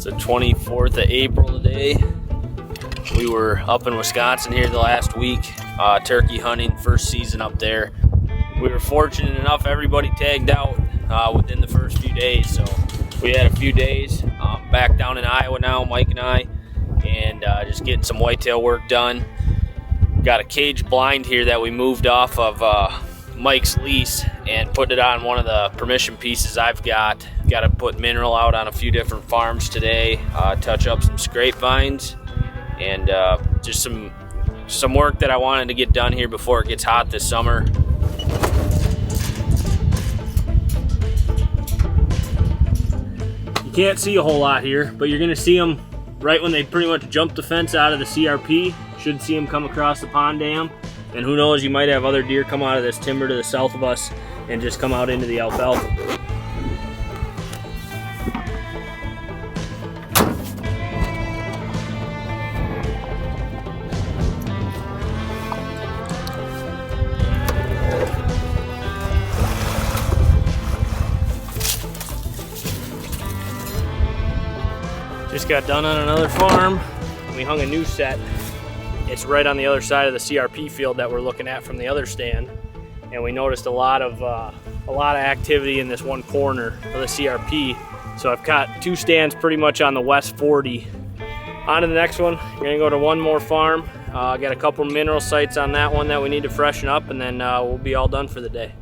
the 24th of April today. We were up in Wisconsin here the last week, turkey hunting, first season up there. We were fortunate enough, everybody tagged out within the first few days, so we had a few days back down in Iowa now, Mike and I, and just getting some whitetail work done. Got a cage blind here that we moved off of Mike's lease and put it on one of the permission pieces I've got. Got to put mineral out on a few different farms today, touch up some scrape vines, and just some work that I wanted to get done here before it gets hot this summer. You can't see a whole lot here, but you're gonna see them right when they pretty much jump the fence out of the CRP. Should see them come across the pond dam, and who knows, you might have other deer come out of this timber to the south of us and just come out into the alfalfa. Just got done on another farm. We hung a new set. It's right on the other side of the CRP field that we're looking at from the other stand, and we noticed a lot of activity in this one corner of the CRP. So I've got two stands pretty much on the west 40. On to the next one. We're gonna go to one more farm. Got a couple mineral sites on that one that we need to freshen up, and then we'll be all done for the day.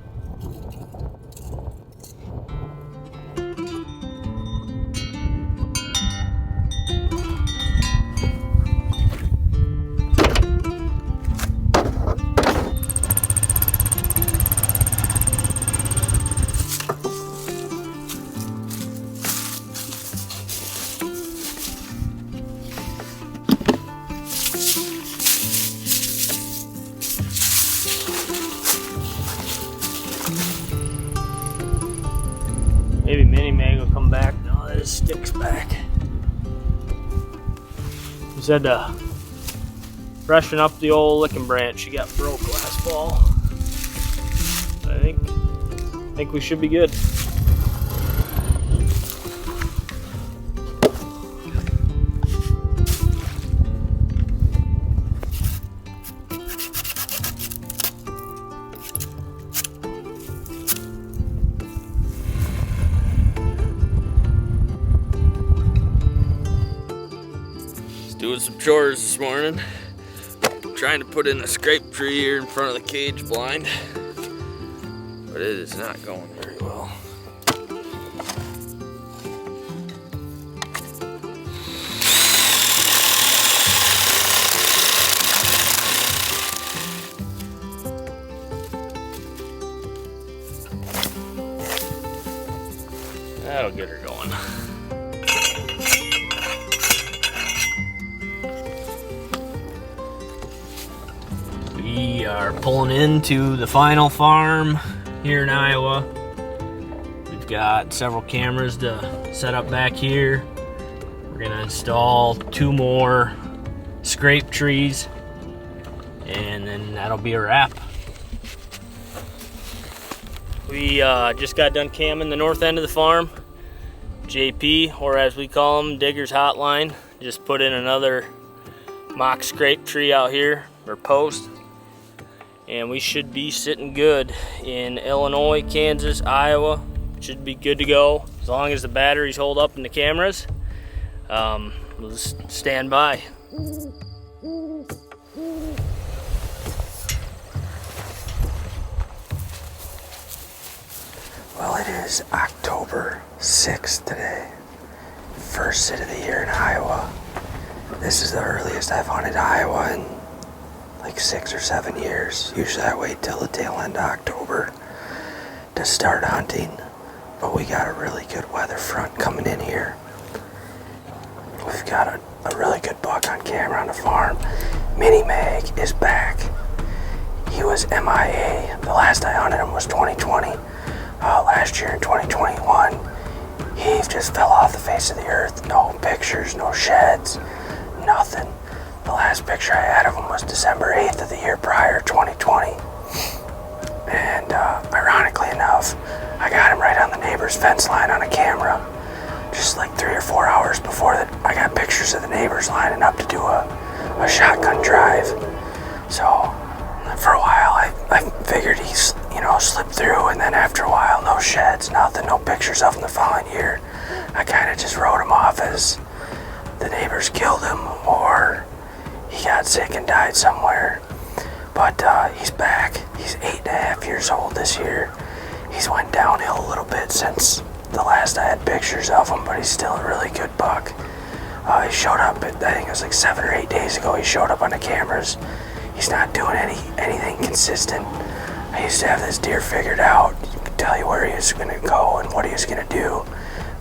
Maybe Mini Mag will come back. No, that sticks back. We said to freshen up the old licking branch. She got broke last fall. I think we should be good. Doing some chores this morning, trying to put in a scrape tree here in front of the cage blind, but it is not going very well. That'll get her going. We are pulling into the final farm here in Iowa. We've got several cameras to set up back here. We're gonna install 2 more scrape trees, and then that'll be a wrap. We just got done camming the north end of the farm. JP, or as we call him, Digger's Hotline, just put in another mock scrape tree out here, or post. And we should be sitting good in Illinois, Kansas, Iowa. Should be good to go as long as the batteries hold up in the cameras. We'll just stand by. Well, it is October 6th today. First sit of the year in Iowa. This is the earliest I've hunted Iowa in like 6 or 7 years. Usually I wait till the tail end of October to start hunting, but we got a really good weather front coming in here. We've got a really good buck on camera on the farm. Mini Mag is back. He was MIA. The last I hunted him was 2020. Last year in 2021, he just fell off the face of the earth. No pictures, no sheds, nothing. The last picture I had of him was December 8th of the year prior, 2020. And ironically enough, I got him right on the neighbor's fence line on a camera, just like 3 or 4 hours before that, I got pictures of the neighbors lining up to do a shotgun drive. So for a while, I figured he's, slipped through, and then after a while, no sheds, nothing, no pictures of him the following year. I kind of just wrote him off as the neighbors killed him, or he got sick and died somewhere. But he's back. He's 8.5 years old this year. He's went downhill a little bit since the last I had pictures of him, but he's still a really good buck. He showed up, I think it was like 7 or 8 days ago, he showed up on the cameras. He's not doing anything consistent. I used to have this deer figured out. You could tell you where he was going to go and what he was going to do,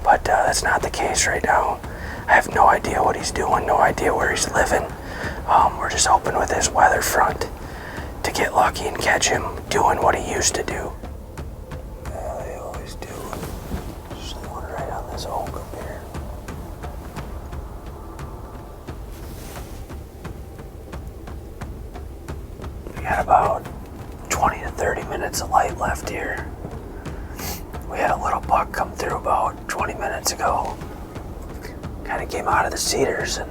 but that's not the case right now. I have no idea what he's doing, no idea where he's living. We're just hoping with this weather front to get lucky and catch him doing what he used to do. Yeah, they always do. There's one right on this oak up here. We got about 20 to 30 minutes of light left here. We had a little buck come through about 20 minutes ago. Kind of came out of the cedars and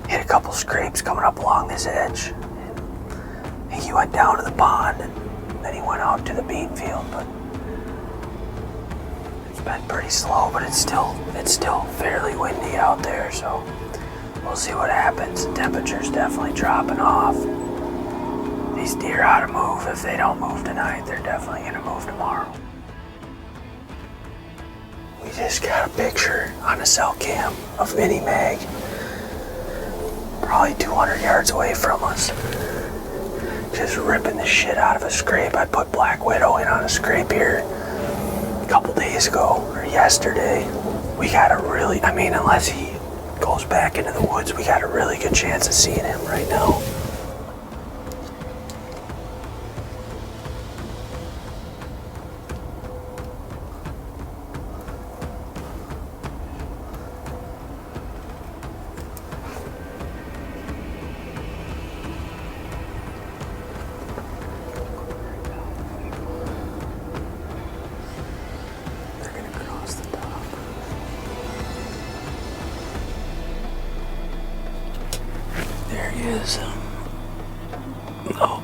hit a couple scrapes coming up along this edge. I think he went down to the pond and then he went out to the bean field, but it's been pretty slow, but it's still fairly windy out there, so we'll see what happens. The temperature's definitely dropping off. These deer ought to move. If they don't move tonight, they're definitely gonna move tomorrow. We just got a picture on a cell cam of Mini Mag, probably 200 yards away from us, just ripping the shit out of a scrape. I put Black Widow in on a scrape here a couple days ago, or yesterday. We got unless he goes back into the woods, we got a really good chance of seeing him right now. There he is. Oh,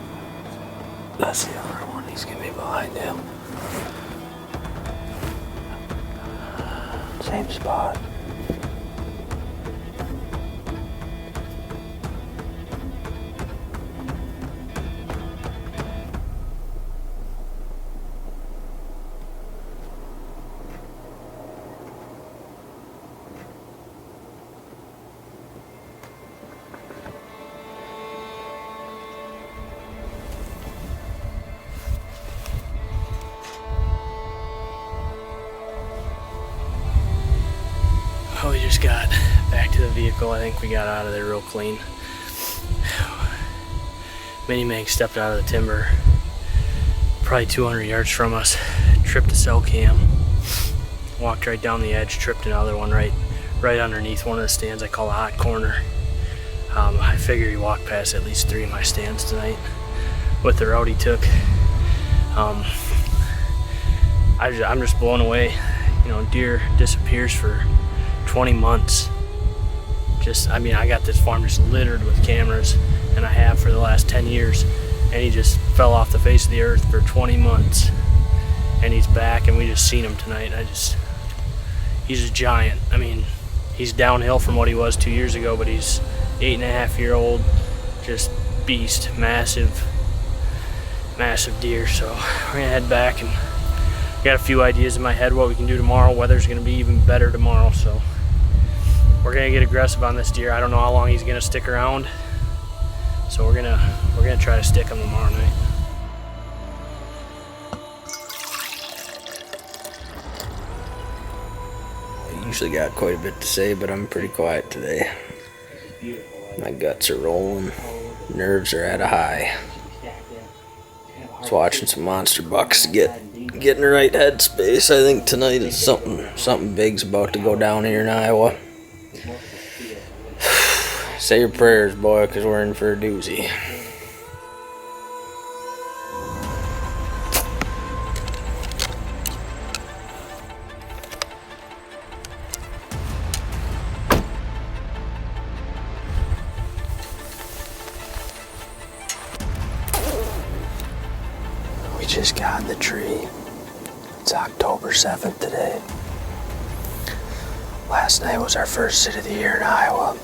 that's the other one. He's gonna be behind him. Same spot. Oh, we just got back to the vehicle. I think we got out of there real clean. Mini Mag stepped out of the timber, probably 200 yards from us, tripped a cell cam, walked right down the edge, tripped another one right underneath one of the stands I call the hot corner. I figure he walked past at least 3 of my stands tonight with the route he took. I'm just blown away. Deer disappears for 20 months. I got this farm just littered with cameras, and I have for the last 10 years, and he just fell off the face of the earth for 20 months, and he's back, and we just seen him tonight. He's a giant. He's downhill from what he was 2 years ago, but he's 8.5-year-old, just beast, massive deer. So we're gonna head back, and got a few ideas in my head what we can do tomorrow. Weather's gonna be even better tomorrow, so we're gonna get aggressive on this deer. I don't know how long he's gonna stick around, so we're gonna try to stick him tomorrow night. I usually got quite a bit to say, but I'm pretty quiet today. My guts are rolling, nerves are at a high. Just watching some monster bucks to get in the right headspace. I think tonight is something big's about to go down here in Iowa. Say your prayers, boy, because we're in for a doozy. just got in the tree. It's October 7th today. Last night was our first sit of the year in Iowa.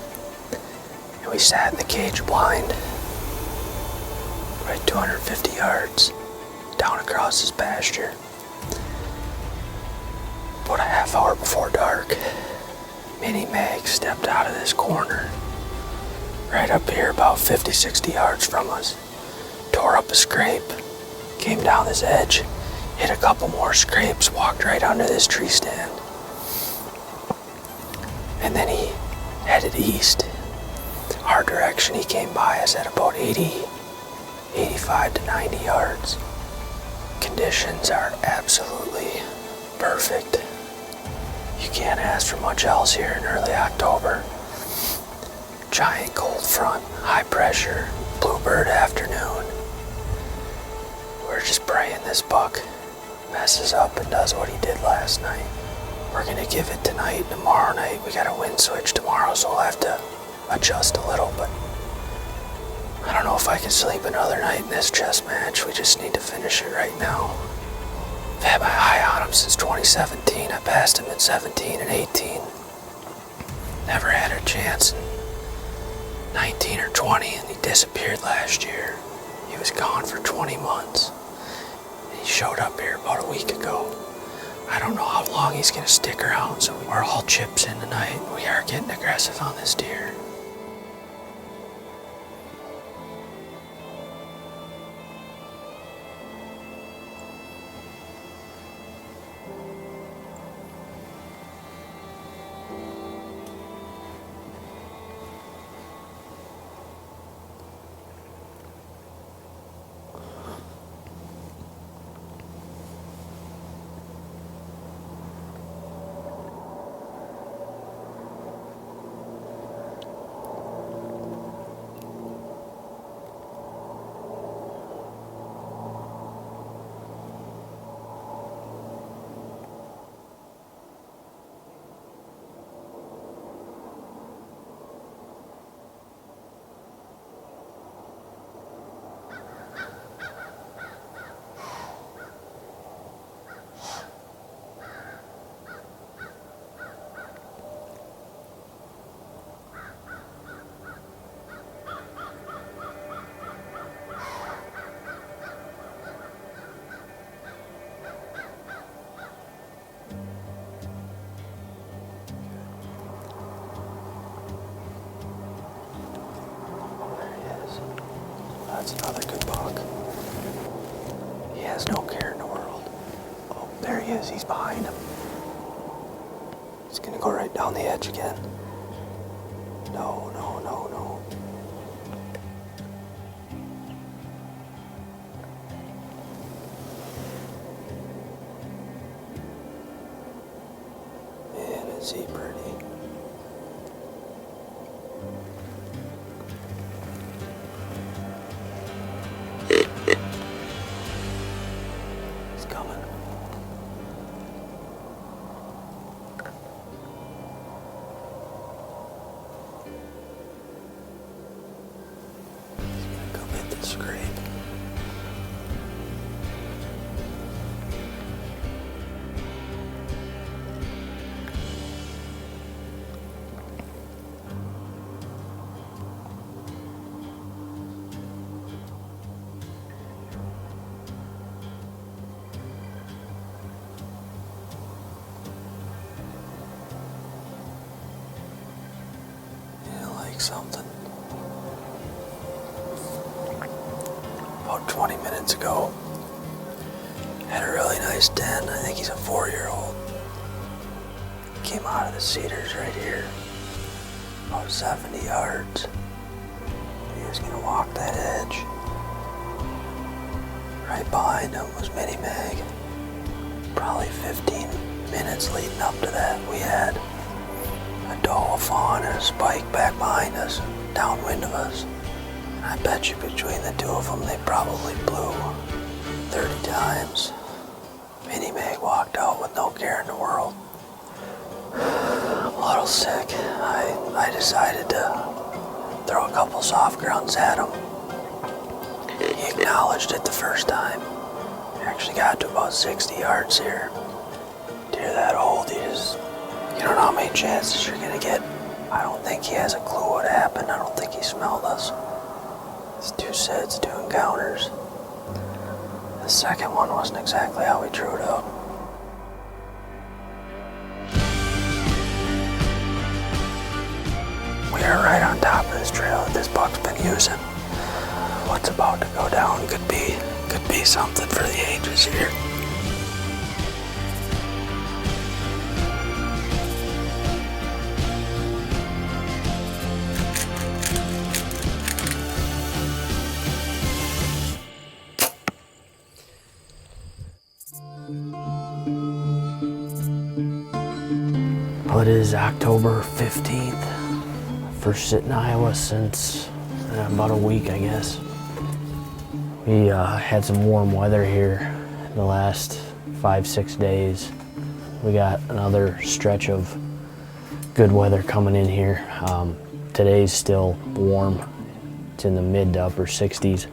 And we sat in the cage blind. Right 250 yards down across this pasture. About a half hour before dark, Mini Meg stepped out of this corner. Right up here, about 50, 60 yards from us. Tore up a scrape. Came down this edge. Hit a couple more scrapes. Walked right under this tree stand. And then he headed east. Our direction, he came by us at about 85 to 90 yards. Conditions are absolutely perfect. You can't ask for much else here in early October. Giant cold front, high pressure, bluebird afternoon. We're just praying this buck messes up and does what he did last night. We're gonna give it tonight, tomorrow night. We got a wind switch tomorrow, so we'll have to adjust a little, but I don't know if I can sleep another night in this chess match. We just need to finish it right now. I've had my eye on him since 2017. I passed him in 17 and 18. Never had a chance in 19 or 20, and he disappeared last year. He was gone for 20 months. And he showed up here about a week ago. I don't know how long he's gonna stick around, so we're all chips in tonight. We are getting aggressive on this deer. That's another good buck. He has no care in the world. Oh, there he is. He's behind him. He's gonna go right down the edge again. No, no, no, no. Man, is he pretty. Scrape. Yeah, like something. About 20 minutes ago, had a really nice den. I think he's a 4-year-old. Came out of the cedars right here, about 70 yards. He was gonna walk that edge. Right behind him was Mini Meg. Probably 15 minutes leading up to that, we had a doe, a fawn, and a spike back behind us, downwind of us. I bet you between the two of them, they probably blew 30 times. Mini Meg walked out with no care in the world. I'm a little sick. I decided to throw a couple soft grounds at him. He acknowledged it the first time, Actually got to about 60 yards here. Deer that old, you don't know how many chances you're gonna get. I don't think he has a clue what happened. I don't think he smelled us. It's 2 sets, 2 encounters. The second one wasn't exactly how we drew it up. We are right on top of this trail that this buck's been using. What's about to go down could be something for the ages here. Well, it is October 15th. First sit in Iowa since about a week, I guess. We had some warm weather here the last 5-6 days. We got another stretch of good weather coming in here. Today's still warm. It's in the mid to upper 60s,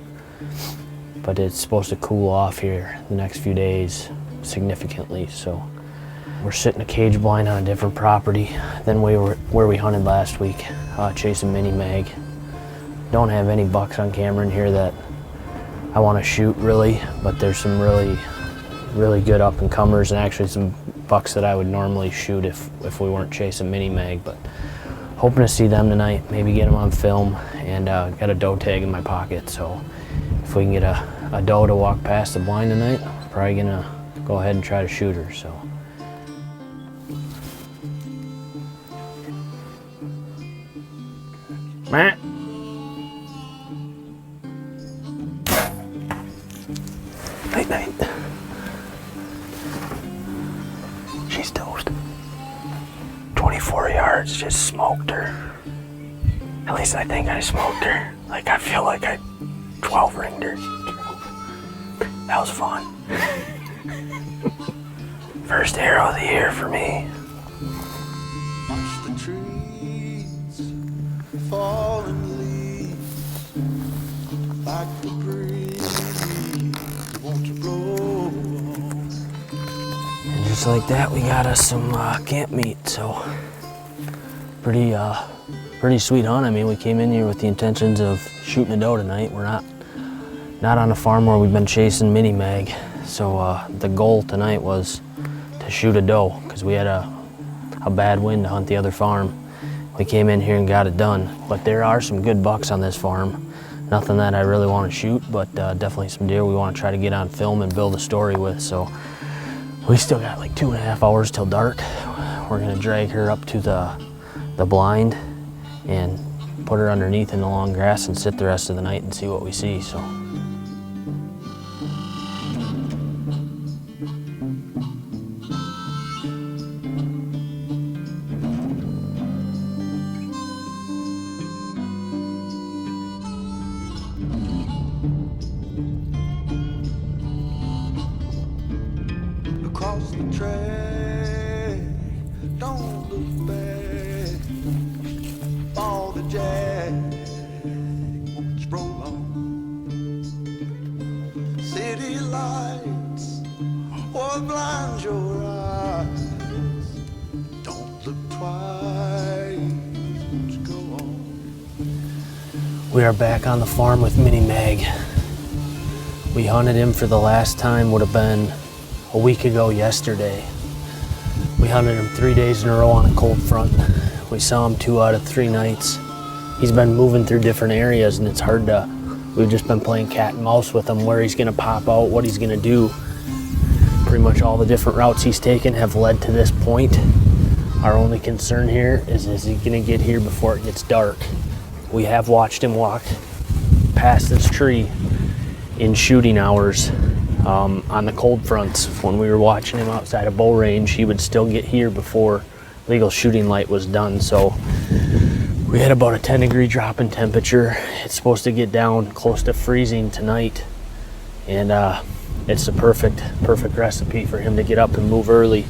but it's supposed to cool off here the next few days significantly. So we're sitting a cage blind on a different property than where we hunted last week, chasing mini mag. Don't have any bucks on camera in here that I want to shoot really, but there's some really good up and comers, and actually some bucks that I would normally shoot if we weren't chasing mini mag. But hoping to see them tonight, maybe get them on film, and got a doe tag in my pocket. So if we can get a doe to walk past the blind tonight, I'm probably gonna go ahead and try to shoot her. So. Matt. Night night. She's toast. 24 yards, just smoked her. At least I think I smoked her. Like, I feel like I 12 ringed her. That was fun. First arrow of the year for me. Watch the trees falling leaves like the breeze won't you blow. And just like that, we got us some camp meat. So pretty sweet hunt. I mean, we came in here with the intentions of shooting a doe tonight. We're not on a farm where we've been chasing mini mag. So the goal tonight was to shoot a doe because we had a bad wind to hunt the other farm. We came in here and got it done. But there are some good bucks on this farm. Nothing that I really want to shoot, but definitely some deer we want to try to get on film and build a story with. So we still got like 2.5 hours till dark. We're gonna drag her up to the blind and put her underneath in the long grass and sit the rest of the night and see what we see. So. Across the track, don't look back. All the jack won't roll on. City lights will blind your eyes. Don't look twice, won't go on. We are back on the farm with Mini Mag. We hunted him for the last time, would have been a week ago yesterday. We hunted him 3 days in a row on a cold front. We saw him 2 out of 3 nights. He's been moving through different areas and it's hard to, we've just been playing cat and mouse with him, where he's gonna pop out, what he's gonna do. Pretty much all the different routes he's taken have led to this point. Our only concern here is he gonna get here before it gets dark? We have watched him walk past this tree in shooting hours. On the cold fronts, when we were watching him outside of bow range, he would still get here before legal shooting light was done. So we had about a 10-degree drop in temperature. It's supposed to get down close to freezing tonight, and it's the perfect recipe for him to get up and move early.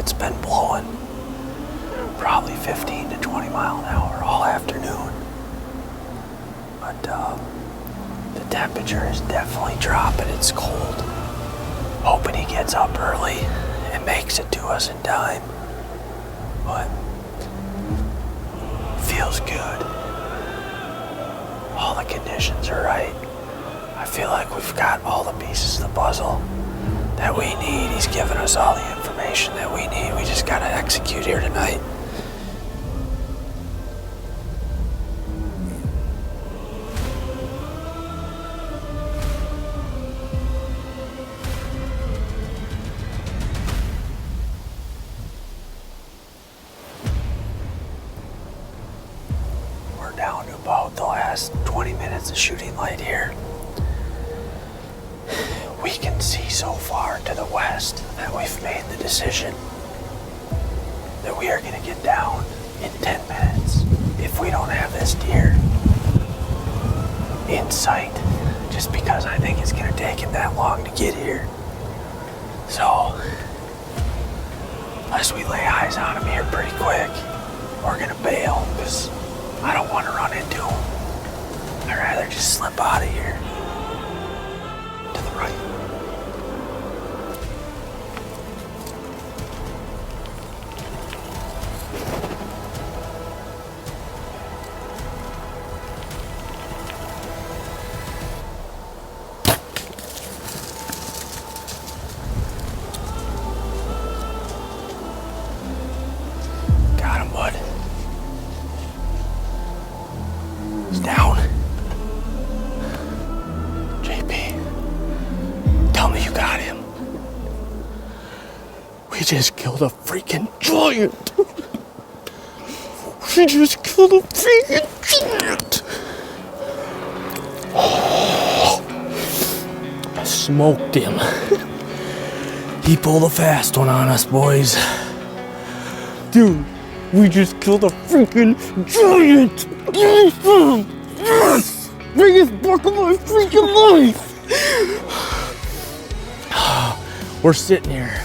It's been blowing probably 15 to 20 mile an hour all afternoon. But the temperature is definitely dropping. It's cold. Hoping he gets up early and makes it to us in time. But feels good. All the conditions are right. I feel like we've got all the pieces of the puzzle that we need. He's given us all the information that we need. We just gotta execute here tonight. We're down to about the last 20 minutes of shooting light here. We can see so far to the west that we've made the decision that we are going to get down in 10 minutes if we don't have this deer in sight, just because I think it's going to take him that long to get here. So, unless we lay eyes on him here pretty quick, we're going to bail, because I don't want to run into him. I'd rather just slip out of here. To the right. Got him, bud. He's down. JP, tell me you got him. We just killed a freaking giant. We just killed a freaking giant. I smoked him. He pulled a fast one on us, boys. Dude, we just killed a freaking giant. Yes! Biggest buck of my freaking life. We're sitting here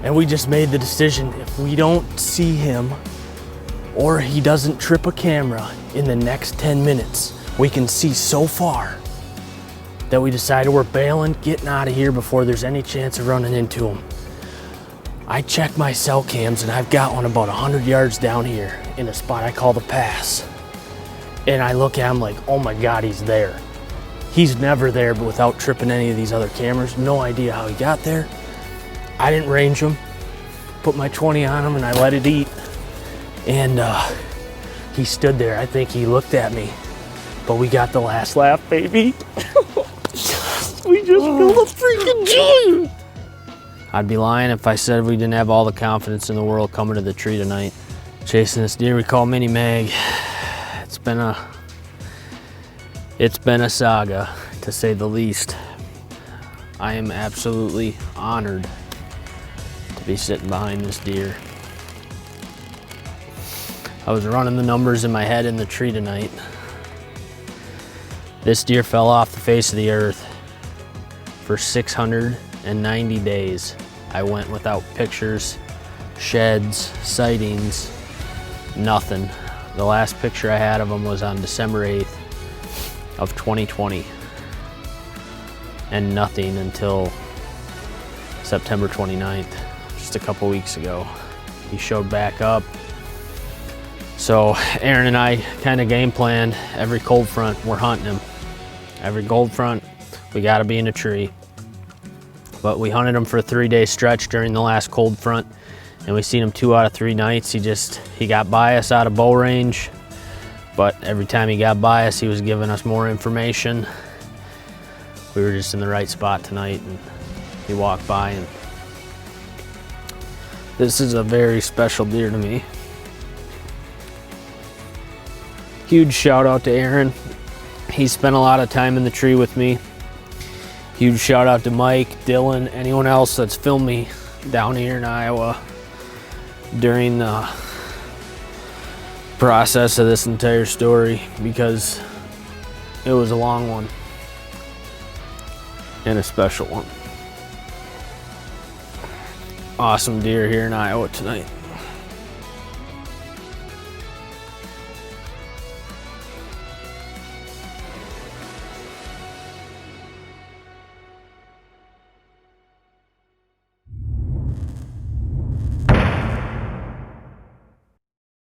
and we just made the decision, if we don't see him or he doesn't trip a camera in the next 10 minutes, we can see so far that we decided we're bailing, getting out of here before there's any chance of running into him. I checked my cell cams and I've got one about 100 yards down here in a spot I call the pass. And I look at him like, oh my God, he's there. He's never there, but without tripping any of these other cameras. No idea how he got there. I didn't range him. Put my 20 on him and I let it eat. And he stood there. I think he looked at me, but we got the last laugh, baby. We just killed a freaking giant. I'd be lying if I said we didn't have all the confidence in the world coming to the tree tonight. Chasing this deer we call Mini Mag. It's been a saga, to say the least. I am absolutely honored to be sitting behind this deer. I was running the numbers in my head in the tree tonight. This deer fell off the face of the earth for 690 days. I went without pictures, sheds, sightings, nothing. The last picture I had of him was on December 8th of 2020, and nothing until September 29th, just a couple weeks ago. He showed back up. So Aaron and I kind of game planned every cold front, we're hunting him. Every cold front, we gotta be in a tree. But we hunted him for a 3-day stretch during the last cold front, and we seen him 2 out of 3 nights. He got by us out of bow range, but every time he got by us, he was giving us more information. We were just in the right spot tonight, and he walked by, and this is a very special deer to me. Huge shout out to Aaron. He spent a lot of time in the tree with me. Huge shout out to Mike, Dylan, anyone else that's filmed me down here in Iowa during the process of this entire story, because it was a long one and a special one. awesome deer here in Iowa tonight.